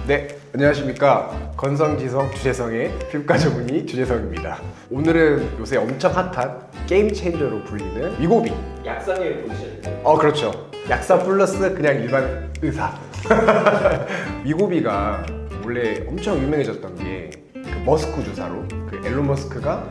네, 안녕하십니까. 건성지성 주재성의 피부과 전문의 주재성입니다. 오늘은 요새 엄청 핫한 게임 체인저로 불리는 위고비. 약사님을 보시셨죠? 그렇죠. 약사 플러스 그냥 일반 의사. 위고비가 원래 엄청 유명해졌던 게 그 머스크 주사로 그 앨런 머스크가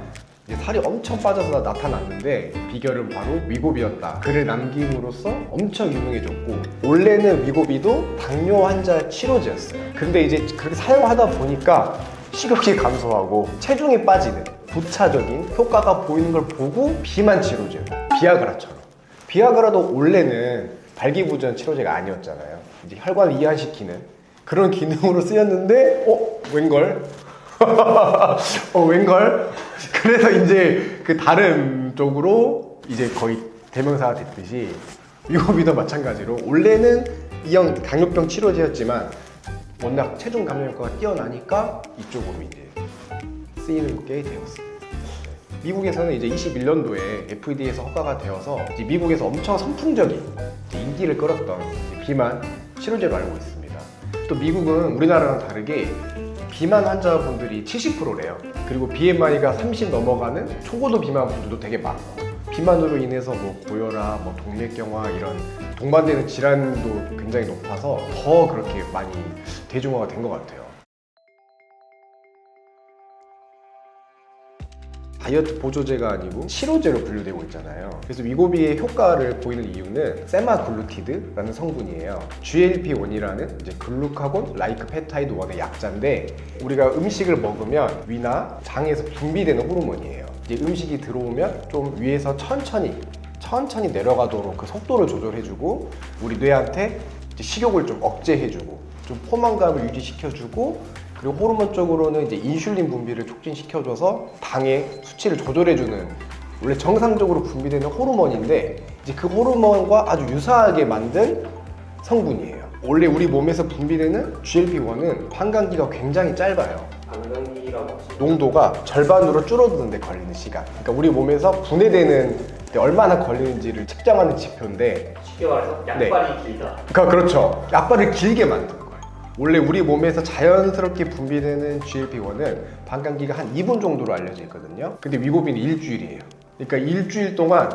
이제 살이 엄청 빠져서 나타났는데 비결은 바로 위고비였다. 글을 남김으로써 엄청 유명해졌고, 원래는 위고비도 당뇨 환자 치료제였어요. 근데 이제 그렇게 사용하다 보니까 식욕이 감소하고 체중이 빠지는 부차적인 효과가 보이는 걸 보고 비만 치료제, 비아그라처럼. 비아그라도 원래는 발기부전 치료제가 아니었잖아요. 이제 혈관을 이완시키는 그런 기능으로 쓰였는데 웬걸? 웬걸? 그래서 이제 그 다른 쪽으로 이제 거의 대명사가 됐듯이 위고비도 마찬가지로 원래는 이형 당뇨병 치료제였지만 워낙 체중 감량 효과가 뛰어나니까 이쪽으로 이제 쓰이는 게 되었습니다. 미국에서는 이제 21년도에 FDA에서 허가가 되어서 이제 미국에서 엄청 선풍적인 인기를 끌었던 비만 치료제로 알고 있습니다. 또 미국은 우리나라랑 다르게 비만 환자분들이 70%래요. 그리고 BMI가 30 넘어가는 초고도 비만 분들도 되게 많고, 비만으로 인해서 뭐 고혈압, 뭐 동맥경화 이런 동반되는 질환도 굉장히 높아서 더 그렇게 많이 대중화가 된 것 같아요. 다이어트 보조제가 아니고 치료제로 분류되고 있잖아요. 그래서 위고비의 효과를 보이는 이유는 세마글루티드라는 성분이에요. GLP-1이라는 이제 글루카곤 라이크 펩타이드 1의 약자인데, 우리가 음식을 먹으면 위나 장에서 분비되는 호르몬이에요. 이제 음식이 들어오면 좀 위에서 천천히 내려가도록 그 속도를 조절해주고, 우리 뇌한테 이제 식욕을 좀 억제해주고, 좀 포만감을 유지시켜주고, 그리고 호르몬 쪽으로는 이제 인슐린 분비를 촉진시켜줘서 당의 수치를 조절해주는, 원래 정상적으로 분비되는 호르몬인데 이제 그 호르몬과 아주 유사하게 만든 성분이에요. 원래 우리 몸에서 분비되는 GLP-1은 환간기가 굉장히 짧아요. 방광기라고 하시죠? 농도가 절반으로 줄어드는 데 걸리는 시간. 그러니까 우리 몸에서 분해되는 데 얼마나 걸리는지를 측정하는 지표인데, 쉽게 말해서 약발이 길다. 그렇죠. 약발을 길게 만드는 거예요. 원래 우리 몸에서 자연스럽게 분비되는 GLP-1은 방광기가 한 2분 정도로 알려져 있거든요. 근데 위고비는 일주일이에요. 그러니까 일주일 동안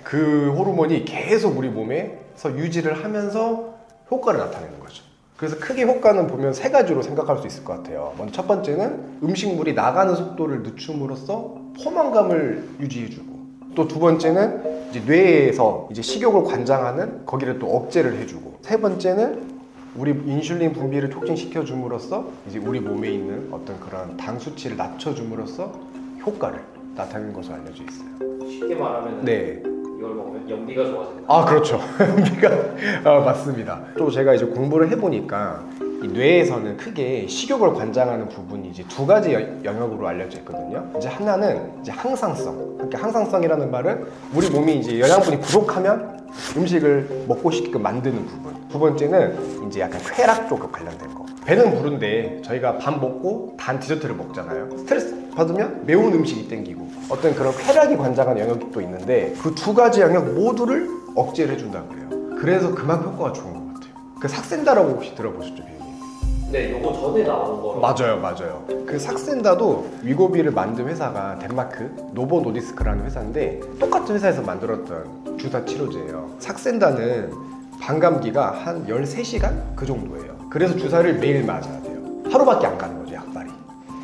그 호르몬이 계속 우리 몸에서 유지를 하면서 효과를 나타내는 거죠. 그래서 크게 효과는 보면 세 가지로 생각할 수 있을 것 같아요. 먼저 첫 번째는 음식물이 나가는 속도를 늦춤으로써 포만감을 유지해주고, 또 두 번째는 이제 뇌에서 이제 식욕을 관장하는 거기를 또 억제를 해주고, 세 번째는 우리 인슐린 분비를 촉진시켜 줌으로써 이제 우리 몸에 있는 어떤 그런 당 수치를 낮춰 줌으로써 효과를 나타내는 것으로 알려져 있어요. 쉽게 말하면 네. 이걸 먹으면 연비가 좋아진다. 그렇죠. 맞습니다. 또 제가 이제 공부를 해보니까 이 뇌에서는 크게 식욕을 관장하는 부분이 이제 두 가지 영역으로 알려져 있거든요. 이제 하나는 이제 항상성. 그러니까 항상성이라는 말은 우리 몸이 이제 영양분이 부족하면 음식을 먹고 싶게끔 만드는 부분. 두 번째는 이제 약간 쾌락 쪽과 관련된 거. 배는 부른데 저희가 밥 먹고 단 디저트를 먹잖아요. 스트레스 받으면 매운 음식이 땡기고, 어떤 그런 쾌락이 관장하는 영역이 또 있는데 그 두 가지 영역 모두를 억제를 해준다고 해요. 그래서 그만큼 효과가 좋은 것 같아요. 그 삭센다라고 혹시 들어보셨죠, 비님? 네, 요거 전에 나온 거로. 맞아요. 그 삭센다도 위고비를 만든 회사가 덴마크 노보 노디스크라는 회사인데, 똑같은 회사에서 만들었던 주사 치료제예요. 삭센다는 반감기가 한 13시간 그 정도예요. 그래서 주사를 매일 맞아야 돼요. 하루밖에 안 가는 거죠, 약발이.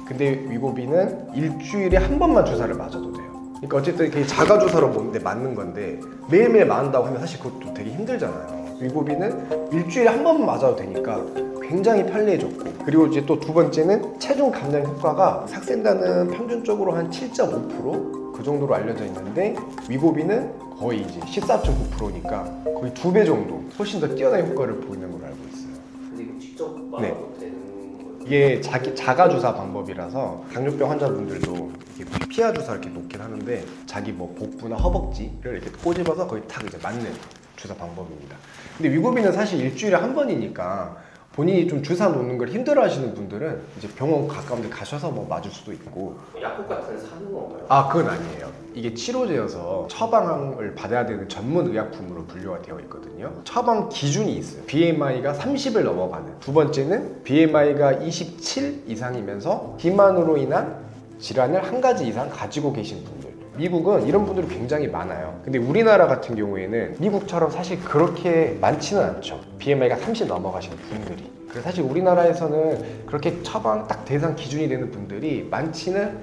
근데 위고비는 일주일에 한 번만 주사를 맞아도 돼요. 그러니까 어쨌든 이렇게 자가 주사로 맞는 건데 매일매일 맞는다고 하면 사실 그것도 되게 힘들잖아요. 위고비는 일주일에 한 번만 맞아도 되니까 굉장히 편리해졌고, 그리고 이제 또 두 번째는 체중 감량 효과가 삭센다는 평균적으로 한 7.5% 그 정도로 알려져 있는데, 위고비는 거의 이제 14.9%니까 거의 2배 정도 훨씬 더 뛰어난 효과를 보이는 걸로 알고 있어요. 근데 이거 직접 맞아도 되는 거예요? 이게 자가 주사 방법이라서 당뇨병 환자분들도 이렇게 피하 주사 이렇게 놓긴 하는데, 자기 뭐 복부나 허벅지를 이렇게 꼬집어서 거의 탁 이제 맞는 주사 방법입니다. 근데 위고비는 사실 일주일에 한 번이니까 본인이 좀 주사 놓는 걸 힘들어 하시는 분들은 이제 병원 가까운 데 가셔서 뭐 맞을 수도 있고. 약국 같은 데 사는 건가요? 아, 그건 아니에요. 이게 치료제여서 처방을 받아야 되는 전문 의약품으로 분류가 되어 있거든요. 처방 기준이 있어요. BMI가 30을 넘어가는. 두 번째는 BMI가 27 이상이면서 비만으로 인한 질환을 한 가지 이상 가지고 계신 분들. 미국은 이런 분들이 굉장히 많아요. 근데 우리나라 같은 경우에는 미국처럼 사실 그렇게 많지는 않죠. BMI가 30 넘어가시는 분들이. 그래서 사실 우리나라에서는 그렇게 처방 딱 대상 기준이 되는 분들이 많지는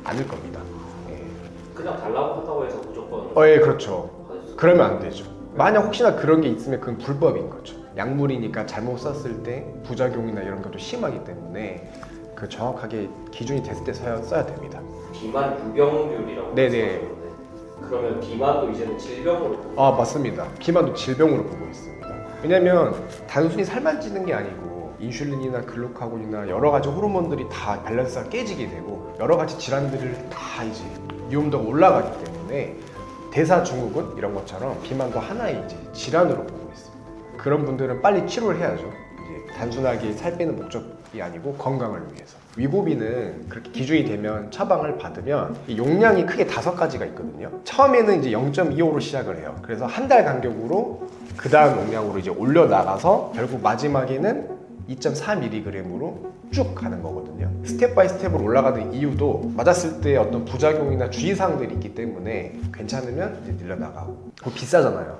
않을 겁니다. 그냥 달라고 한다고 해서 무조건 예, 그렇죠. 받을 수 그러면 안 되죠. 만약 혹시나 그런 게 있으면 그건 불법인 거죠. 약물이니까 잘못 썼을 때 부작용이나 이런 것도 심하기 때문에 그 정확하게 기준이 됐을 때 써야 됩니다. 비만 유병률이라고 네네. 말씀하셨는데 그러면 비만도 이제는 질병으로 보고 아, 맞습니다. 비만도 질병으로 보고 있습니다. 왜냐면 단순히 살만 찌는 게 아니고 인슐린이나 글루카곤이나 여러 가지 호르몬들이 다 밸런스가 깨지게 되고 여러 가지 질환들을 다 이제 위험도가 올라가기 때문에 대사증후군 이런 것처럼 비만도 하나의 이제 질환으로 보고 있습니다. 그런 분들은 빨리 치료를 해야죠. 이제 단순하게 살 빼는 목적이 아니고 건강을 위해서. 위고비는 그렇게 기준이 되면 처방을 받으면 이 용량이 크게 5가지가 있거든요. 처음에는 이제 0.25로 시작을 해요. 그래서 한 달 간격으로 그 다음 용량으로 이제 올려 나가서 결국 마지막에는 2.4mg으로 쭉 가는 거거든요. 스텝 바이 스텝으로 올라가는 이유도 맞았을 때 어떤 부작용이나 주의사항들이 있기 때문에 괜찮으면 이제 늘려나가고. 그거 비싸잖아요.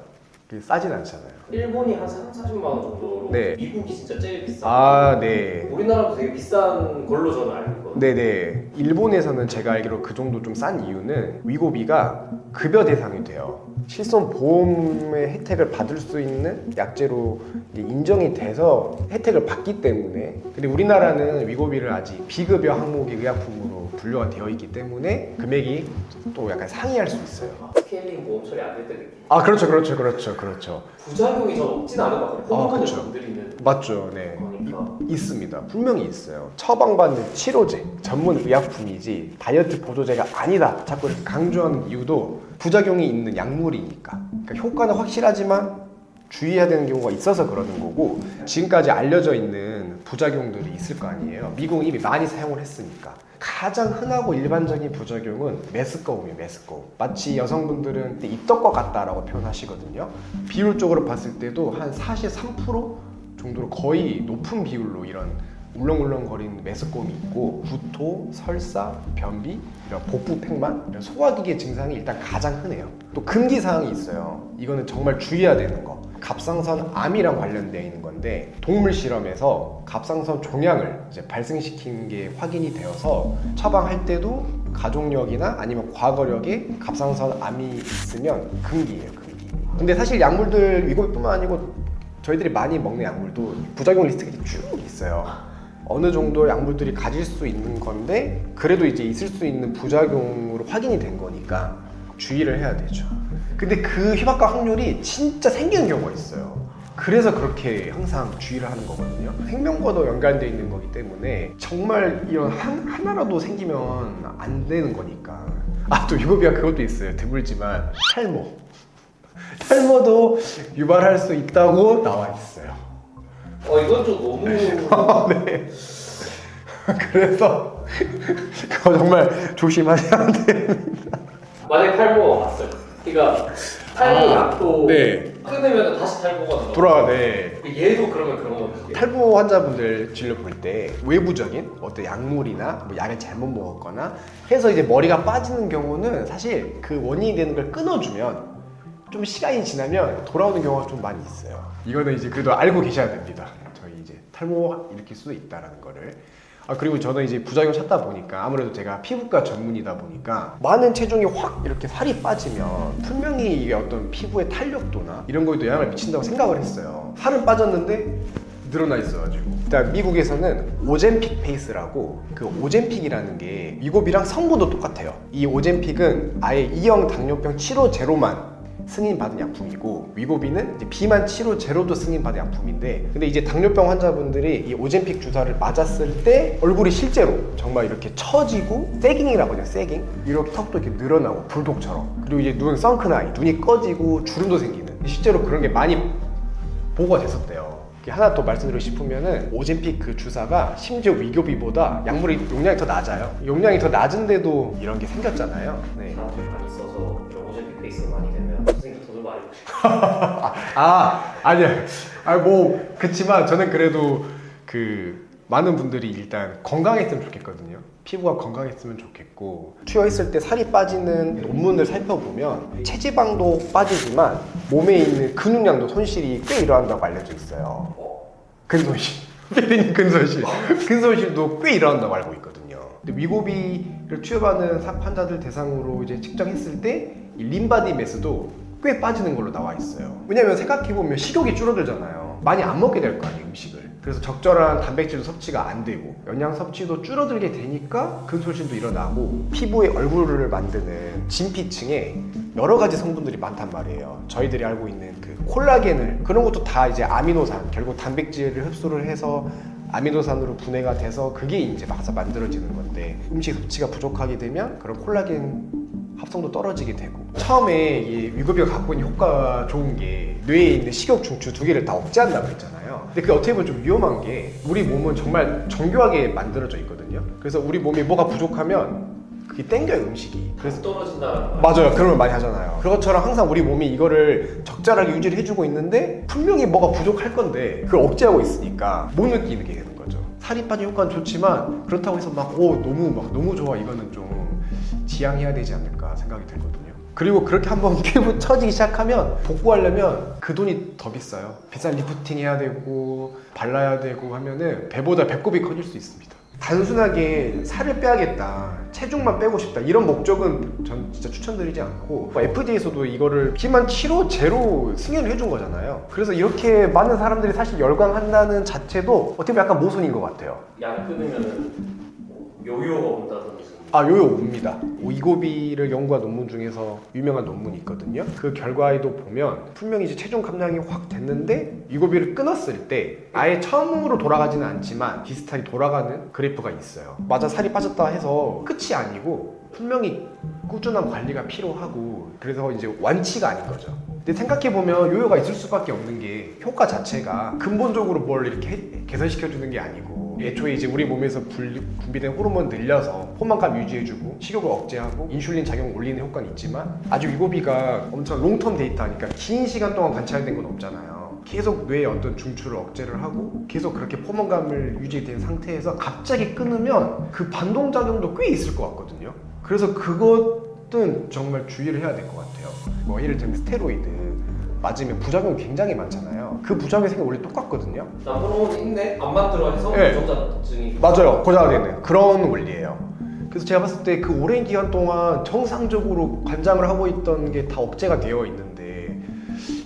그게 싸진 않잖아요. 일본이 한 30-40만 원 정도로 네. 미국이 진짜 제일 비싸. 아, 네. 우리나라도 되게 비싼 걸로 저는 알고 있거든요. 네네. 일본에서는 제가 알기로 그 정도 좀 싼 이유는 위고비가 급여 대상이 돼요. 실손 보험의 혜택을 받을 수 있는 약제로 이제 인정이 돼서 혜택을 받기 때문에. 근데 우리나라는 위고비를 아직 비급여 항목의 의약품으로 분류가 되어 있기 때문에 금액이 또 약간 상이할 수 있어요. 스케일링 보험 처리 안 될 때 느낌. 아, 그렇죠. 부작용이 전 없진 않은 것 같아요. 호르몬을 그렇죠. 건드리는 맞죠, 네. 거니까. 있습니다. 분명히 있어요. 처방받는 치료제, 전문 의약품이지 다이어트 보조제가 아니다. 자꾸 이렇게 강조하는 이유도 부작용이 있는 약물이니까. 그러니까 효과는 확실하지만 주의해야 되는 경우가 있어서 그러는 거고, 지금까지 알려져 있는 부작용들이 있을 거 아니에요. 미국은 이미 많이 사용을 했으니까. 가장 흔하고 일반적인 부작용은 메스꺼움이에요. 메스꺼움. 마치 여성분들은 입덧것 같다라고 표현하시거든요. 비율적으로 봤을 때도 한 43% 정도로 거의 높은 비율로 이런 울렁울렁거리는 메스꺼움이 있고, 구토, 설사, 변비, 이런 복부 팽만, 이런 소화기계 증상이 일단 가장 흔해요. 또 금기사항이 있어요. 이거는 정말 주의해야 되는 거. 갑상선 암이랑 관련되어 있는 건데, 동물 실험에서 갑상선 종양을 이제 발생시키는 게 확인이 되어서 처방할 때도 가족력이나 아니면 과거력에 갑상선 암이 있으면 금기예요, 금기. 근데 사실 약물들 위고비뿐만 아니고 저희들이 많이 먹는 약물도 부작용 리스트가 쭉 있어요. 어느 정도 약물들이 가질 수 있는 건데 그래도 이제 있을 수 있는 부작용으로 확인이 된 거니까 주의를 해야 되죠. 근데 그 희박화 확률이 진짜 생기는 경우가 있어요. 그래서 그렇게 항상 주의를 하는 거거든요. 생명과도 연관되어 있는 거기 때문에 정말 이런 하나라도 생기면 안 되는 거니까. 아, 또 위고비가 그것도 있어요. 드물지만 탈모도 유발할 수 있다고 나와 있어요. 이건 좀 너무 네. 그래서 그거 정말 조심하셔야 됩니다. 만약에 탈모가 왔어요. 그러니까 탈모 약도 네. 끊으면 다시 탈모가 돌아가네. 얘도 그러면 그런 거죠. 탈모 환자분들 진료 볼 때 외부적인 어떤 약물이나 뭐 약을 잘못 먹었거나 해서 이제 머리가 빠지는 경우는 사실 그 원인이 되는 걸 끊어주면 좀 시간이 지나면 돌아오는 경우가 좀 많이 있어요. 이거는 이제 그래도 알고 계셔야 됩니다. 저희 이제 탈모 일으킬 수도 있다라는 거를. 그리고 저는 이제 부작용 찾다 보니까 아무래도 제가 피부과 전문이다 보니까 많은 체중이 확 이렇게 살이 빠지면 분명히 이게 어떤 피부의 탄력도나 이런 거에도 영향을 미친다고 생각을 했어요. 살은 빠졌는데 늘어나 있어가지고. 일단 미국에서는 오젬픽 페이스라고, 그 오젬픽이라는 게 위고비랑 성분도 똑같아요. 이 오젬픽은 아예 2형 당뇨병 치료 제로만 승인받은 약품이고, 위고비는 이제 비만 치료 제로도 승인받은 약품인데, 근데 이제 당뇨병 환자분들이 이 오젬픽 주사를 맞았을 때 얼굴이 실제로 정말 이렇게 처지고, 세깅이라고 해요. 세깅. 이렇게 턱도 이렇게 늘어나고 불독처럼. 그리고 이제 눈 선큰 아이, 눈이 꺼지고 주름도 생기는, 실제로 그런 게 많이 보고가 됐었대요. 하나 더 말씀드리고 싶으면은 오젬픽 그 주사가 심지어 위고비보다 약물이 용량이 더 낮아요. 용량이 더 낮은데도 이런 게 생겼잖아요. 네. 사람들이 많이 써서 이런 오젠픽 베이스가 많이 되면 선생님 돈을 많이 버시고 아니야. 뭐 그치만 저는 그래도 그 많은 분들이 일단 건강했으면 좋겠거든요. 피부가 건강했으면 좋겠고 투여했을 때 살이 빠지는 논문을 살펴보면 체지방도 빠지지만 몸에 있는 근육량도 손실이 꽤 일어난다고 알려져 있어요. 근손실. 피디님 근손실. 근손실도 꽤 일어난다고 알고 있거든요. 근데 위고비를 투여받는 환자들 대상으로 이제 측정했을 때 이 림바디 매스도 꽤 빠지는 걸로 나와 있어요. 왜냐면 생각해보면 식욕이 줄어들잖아요. 많이 안 먹게 될 거 아니에요, 음식을. 그래서 적절한 단백질 섭취가 안 되고 영양 섭취도 줄어들게 되니까 근손실도 일어나고 피부의 얼굴을 만드는 진피층에 여러 가지 성분들이 많단 말이에요. 저희들이 알고 있는 그 콜라겐을 그런 것도 다 이제 아미노산, 결국 단백질을 흡수를 해서 아미노산으로 분해가 돼서 그게 이제 막서 만들어지는 건데 음식 섭취가 부족하게 되면 그런 콜라겐 합성도 떨어지게 되고 처음에 이 위고비가 갖고 있는 효과가 좋은 게 뇌에 있는 식욕 중추 두 개를 다 억제한다고 했잖아요. 근데 그게 어떻게 보면 좀 위험한 게 우리 몸은 정말 정교하게 만들어져 있거든요. 그래서 우리 몸이 뭐가 부족하면 그게 땡겨요, 음식이. 그래서 떨어진다는 맞아요. 그런 걸 많이 하잖아요. 그것처럼 항상 우리 몸이 이거를 적절하게 유지를 해주고 있는데 분명히 뭐가 부족할 건데 그걸 억제하고 있으니까 못 느끼게 되는 거죠. 살이 빠진 효과는 좋지만 그렇다고 해서 너무 좋아 이거는 좀 지양해야 되지 않을까 생각이 들거든요. 그리고 그렇게 한번 피부 처지기 시작하면 복구하려면 그 돈이 더 비싸요. 비싼 리프팅 해야 되고 발라야 되고 하면은 배보다 배꼽이 커질 수 있습니다. 단순하게 살을 빼야겠다, 체중만 빼고 싶다 이런 목적은 전 진짜 추천드리지 않고 FDA에서도 이거를 비만 치료제로 승인을 해준 거잖아요. 그래서 이렇게 많은 사람들이 사실 열광한다는 자체도 어떻게 보면 약간 모순인 것 같아요. 약 끊으면은 뭐 요요가 온다든지 요요 옵니다. 위고비를 연구한 논문 중에서 유명한 논문이 있거든요. 그 결과에도 보면 분명히 이제 체중 감량이 확 됐는데 위고비를 끊었을 때 아예 처음으로 돌아가지는 않지만 비슷하게 돌아가는 그래프가 있어요. 맞아 살이 빠졌다 해서 끝이 아니고 분명히 꾸준한 관리가 필요하고 그래서 이제 완치가 아닌 거죠. 근데 생각해보면 요요가 있을 수밖에 없는 게 효과 자체가 근본적으로 뭘 이렇게 개선시켜주는 게 아니고 애초에 이제 우리 몸에서 분비된 호르몬 늘려서 포만감 유지해주고 식욕을 억제하고 인슐린 작용 올리는 효과는 있지만 아직 위고비가 엄청 롱텀 데이터니까 긴 시간 동안 관찰된 건 없잖아요. 계속 뇌의 어떤 중추를 억제를 하고 계속 그렇게 포만감을 유지된 상태에서 갑자기 끊으면 그 반동작용도 꽤 있을 것 같거든요. 그래서 그것은 정말 주의를 해야 될 것 같아요. 뭐 예를 들면 스테로이드 맞으면 부작용이 굉장히 많잖아요. 그 부작용의 생각이 원래 똑같거든요. 나 호르몬이 있네? 안 맞들어 해서 네. 유전자증이 맞아요. 고자가 되는 그런 원리예요. 그래서 제가 봤을 때 그 오랜 기간 동안 정상적으로 관장을 하고 있던 게 다 억제가 되어 있는데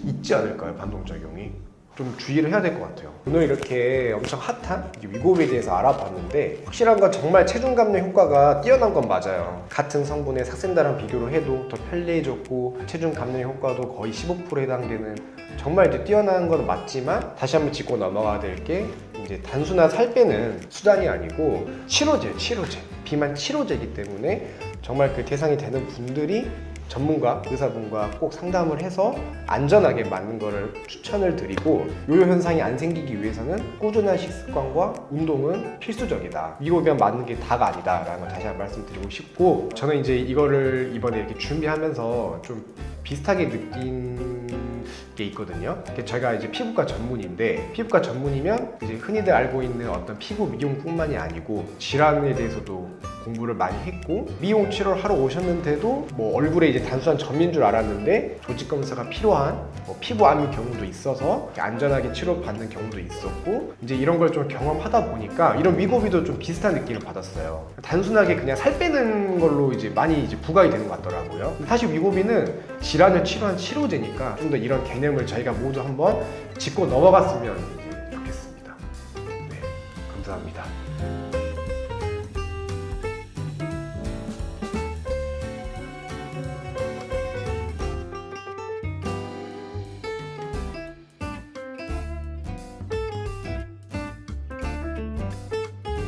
있지 않을까요? 반동작용이. 좀 주의를 해야 될 것 같아요. 오늘 이렇게 엄청 핫한 위고비에 대해서 알아봤는데 확실한 건 정말 체중 감량 효과가 뛰어난 건 맞아요. 같은 성분의 삭센다랑 비교를 해도 더 편리해졌고 체중 감량 효과도 거의 15% 해당되는 정말 이제 뛰어난 건 맞지만 다시 한번 짚고 넘어가야 될 게 이제 단순한 살 빼는 수단이 아니고 치료제 비만 치료제이기 때문에 정말 그 대상이 되는 분들이 전문가, 의사분과 꼭 상담을 해서 안전하게 맞는 거를 추천을 드리고 요요 현상이 안 생기기 위해서는 꾸준한 식습관과 운동은 필수적이다. 위고비만 맞는 게 다가 아니다 라는 걸 다시 한번 말씀드리고 싶고 저는 이제 이거를 이번에 이렇게 준비하면서 좀 비슷하게 느낀 게 있거든요. 제가 이제 피부과 전문인데 피부과 전문이면 이제 흔히들 알고 있는 어떤 피부 미용뿐만이 아니고 질환에 대해서도 공부를 많이 했고 미용 치료를 하러 오셨는데도 뭐 얼굴에 이제 단순한 점인 줄 알았는데 조직 검사가 필요한 뭐 피부암일 경우도 있어서 안전하게 치료받는 경우도 있었고 이제 이런 걸 좀 경험하다 보니까 이런 위고비도 좀 비슷한 느낌을 받았어요. 단순하게 그냥 살 빼는 걸로 이제 많이 이제 부각이 되는 것 같더라고요. 사실 위고비는 질환을 치료한 치료제니까 좀 더 이런 개념을 저희가 모두 한번 짚고 넘어갔으면 좋겠습니다. 네, 감사합니다.